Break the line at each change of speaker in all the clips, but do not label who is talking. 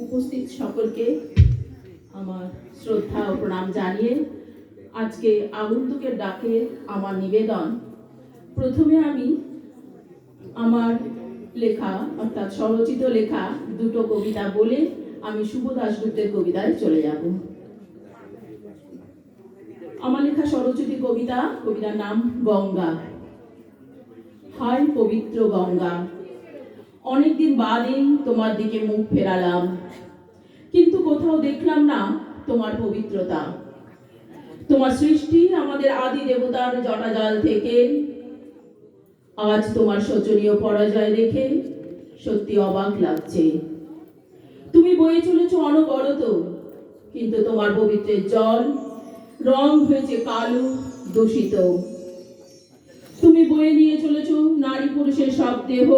উপস্থিত সকলকে আমার শ্রদ্ধা ও প্রণাম জানিয়ে আজকে আগন্তুকের ডাকে আমার নিবেদন, প্রথমে আমি আমার লেখা অর্থাৎ স্বরচিত লেখা দুটো কবিতা বলে আমি শুভ দাশগুপ্তের কবিতায় চলে যাব। আমার লেখা স্বরচিত কবিতার নাম গঙ্গা। হায় পবিত্র গঙ্গা, অনেকদিন বাদেই তোমার দিকে মুখ ফেরালাম, কিন্তু কোথাও দেখলাম না তোমার পবিত্রতা। তোমার সৃষ্টি আমাদের আদি দেবতার জটাজাল থেকে আজ তোমার শোচনীয় পরাজয় দেখে সত্যি অবাক লাগছে। তুমি বয়ে চলেছ অনবরত, কিন্তু তোমার পবিত্রের জল রং হয়েছে কালো দূষিত। তুমি বয়ে নিয়ে চলেছ নারী পুরুষের সব দেহ,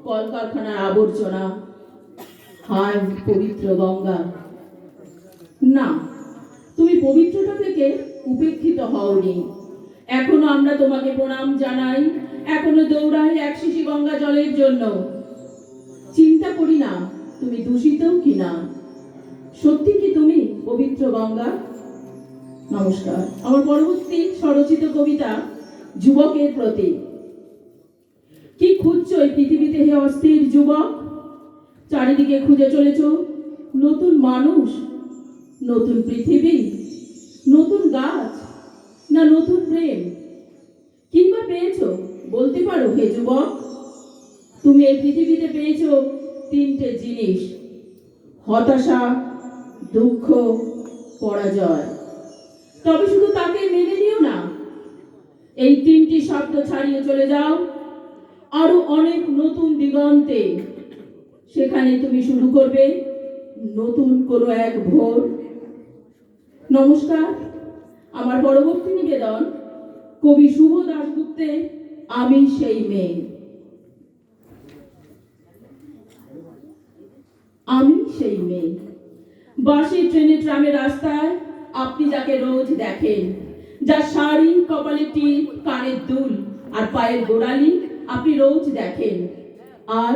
কলকারখানার আবর্জনা। হায় পবিত্র গঙ্গা, না, তুমি পবিত্রতা থেকে উপেক্ষিত হওনি। এখনো আমরা তোমাকে প্রণাম জানাই, এখনো দৌড়াই এক শিশি গঙ্গা জলের জন্য। চিন্তা করি না তুমি দূষিত কিনা। সত্যি কি তুমি পবিত্র গঙ্গা? নমস্কার। আমার পরবর্তী স্বরচিত কবিতা যুবকের প্রতি। কি খুঁজছো এই পৃথিবীতে হে অস্থির যুবক? চারিদিকে খুঁজে চলেছ নতুন মানুষ, নতুন পৃথিবী, নতুন গাছ, না নতুন প্রেম? কিংবা পেয়েছো বলতে পারো হে যুবক? তুমি এই পৃথিবীতে পেয়েছো তিনটে জিনিস: হতাশা, দুঃখ, পরাজয়। তবে শুধু তাকে মেনে নিও না, এই তিনটি শব্দ ছাড়িয়ে চলে যাও আরো অনেক নতুন দিগন্তে। সেখানে তুমি শুরু করবে নতুন কোনো এক ভোর। নমস্কার। আমার পরবর্তী নিবেদন কবি শুভ দাশগুপ্তের আমি সেই মেয়ে। আমি সেই মেয়ে। বাসে, ট্রেনে, ট্রামে, রাস্তায় আপনি যাকে রোজ দেখেন, যার শাড়ি, কপালে টিপ, কানের দুল আর পায়ের গোড়ালি আপনি রোজ দেখেন, আর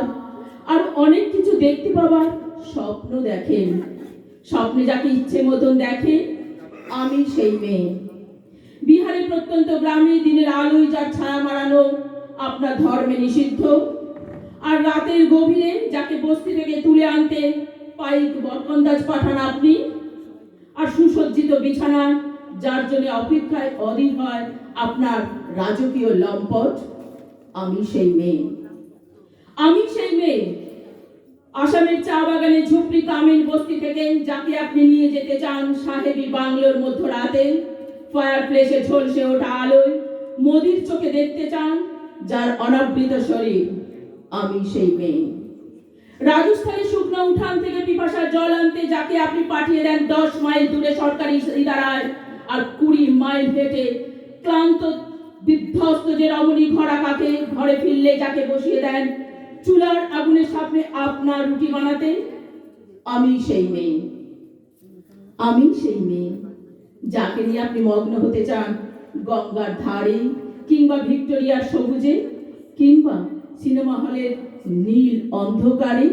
আর অনেক কিছু দেখতে পাবার স্বপ্ন দেখেন। স্বপ্নে যাকে ইচ্ছে মতন দেখেন, আমি সেই মেয়ে। বিহারের প্রত্যন্ত গ্রামে দিনের আলোয় যার ছায়া মারানো আপনার ধর্মে নিষিদ্ধ, আর রাতের গভীরে যাকে বস্তি থেকে তুলে আনতে পাইক বরকন্দাজ পাঠান আপনি, আর সুসজ্জিত বিছানা যার জন্য অপেক্ষায় অধীর হয় আপনার রাজকীয় লম্পট, আমি সেই মেয়ে। আমি সেই মেয়ে। আসামের চা বাগানে ঝুপড়ি কামিন বস্তি থেকে যাকে আপনি নিয়ে যেতে চান সাহেবী বাংলোর মধ্যরাতে, ফায়ার প্লেসে ঝলসে ওঠা আলোয় মোদির চোখে দেখতে চান যার অনাবৃত শরীর, আমি সেই মেয়ে। রাজস্থানের শুকনো উঠান থেকে পিপাসার জল আনতে যাকে আপনি পাঠিয়ে দেন 10 মাইল দূরে সরকারি ইদারায়, আর 20 মাইল হেঁটে ক্লান্ত বিধ্বস্ত যে রমণী ঘোড়া কাকে ঘরে ফিরলে যাকে বসিয়ে দেন চুলার আগুনের সামনে আপনার রুটি বানাতে, আমি সেই মেয়ে। আমি সেই মেয়ে যাকে নিয়ে আপনি মগ্ন হতে চান গঙ্গার ধারে, কিংবা ভিক্টোরিয়ার সবুজে, কিংবা সিনেমা হলের নীল অন্ধকারে,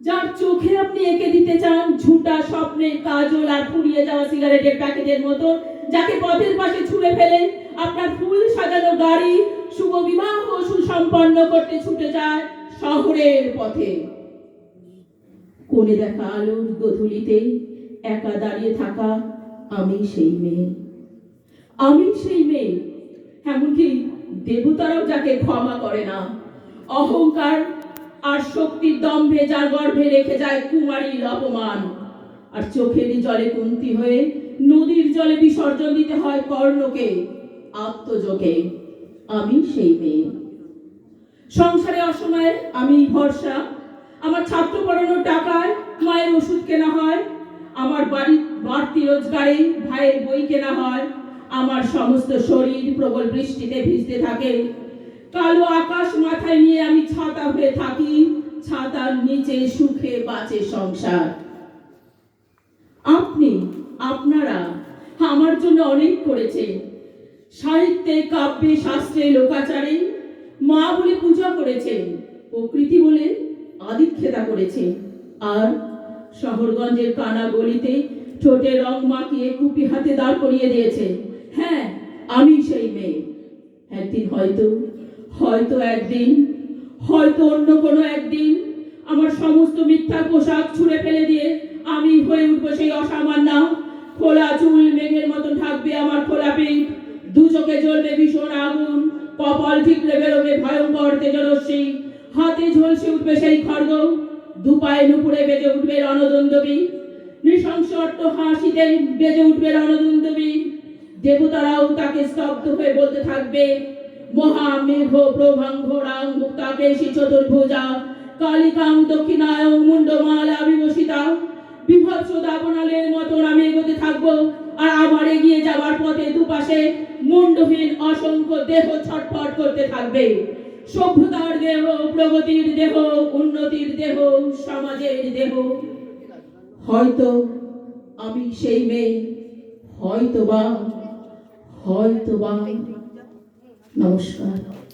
যার চোখে আপনি এঁকে দিতে চান ঝুটা স্বপ্নে কাজল আর ফুরিয়ে যাওয়া সিগারেটের প্যাকেটের মতো, যাকে পথের পাশে ছুঁড়ে ফেলে আপনার ফুল সাজানো গাড়ি শুভ বিবাহ সুসম্পন্ন করতে ছুটে যায় শহরের পথে। কোণে দেখা আলোর গধূলিতে একা দাঁড়িয়ে থাকা আমি সেই মেয়ে। আমি সেই মেয়ে, এমনকি দেবতারাও যাকে ক্ষমা করে না। অহংকার আর শক্তির দম্ভে যার গর্ভে রেখে যায় কুমারীর অপমান, আর চোখেরই জলে কুন্তি হয়ে নদীর জলে বিসর্জন দিতে হয় কর্ণকে আত্মযোগে, আমি সেই মেয়ে। সংসারে অসময়ে আমি ভরসা। আমার ছাত্র পড়ানোর টাকায় মায়ের ওষুধ কেনা হয়, আমার বাড়ির বাড়তি রোজগারে ভাইয়ের বই কেনা হয়। আমার সমস্ত শরীর প্রবল বৃষ্টিতে ভিজতে থাকে। কালো আকাশ মাথায় নিয়ে আমি ছাতা হয়ে থাকি, ছাতার নিচে সুখে বাঁচে সংসার। আপনি, আপনারা আমার জন্য অনেক করেছেন। সাহিত্যে, কাব্যে, শাস্ত্রে, লোকাচারে মা বলে পূজা করেছেন, প্রকৃতি বলে আদিক্ষেতা করেছেন, আর শহরগঞ্জের কানা গলিতে ঠোঁটে রং মাখিয়ে কুপি হাতে দাঁড় করিয়ে দিয়েছে। হ্যাঁ, আমি সেই মেয়ে। একদিন হয়তো, হয়তো একদিন, হয়তো অন্য কোনো একদিন আমার সমস্ত মিথ্যা পোশাক ছুঁড়ে ফেলে দিয়ে আমি হয়ে উঠবো সেই অসামান্য। খোলা চুল মেঘের মতন ঢাকবে আমার খোলা পিঠ, দু চোখে জ্বলবে ভীষণ আগুন, কপাল ঠিকরে বেরোবে ভয়ঙ্কর তেজরশ্মি, হাতে ঝলসে উঠবে সেই খড়গ, দুপায়ে নুপুরে বেজে উঠবে রণদন্দবী, নৃশংস অট্ট হাসিতে বেজে উঠবে রণদন্দবী। দেবতারাও তাকে স্তব্ধ হয়ে বলতে থাকবে, মহামেঘ প্রভাঙ্গরাং মুক্তাকেশী চতুর্ভুজা কালিকাং দক্ষিণায়ং মুন্ডমালা বিভূষিতা। বিভৎস দাবানলের মতন আমি এগোতে থাকবো, আর আমার এগিয়ে যাওয়ার পথে দুপাশে মুন্ডহীন অসংখ্য দেহ ছটফট করতে থাকবে। সভ্যতার দেহ, প্রগতির দেহ, উন্নতির দেহ, সমাজের দেহ। হয়তো আমি সেই মেয়ে, হয়তোবা, হয়তোবা। নমস্কার।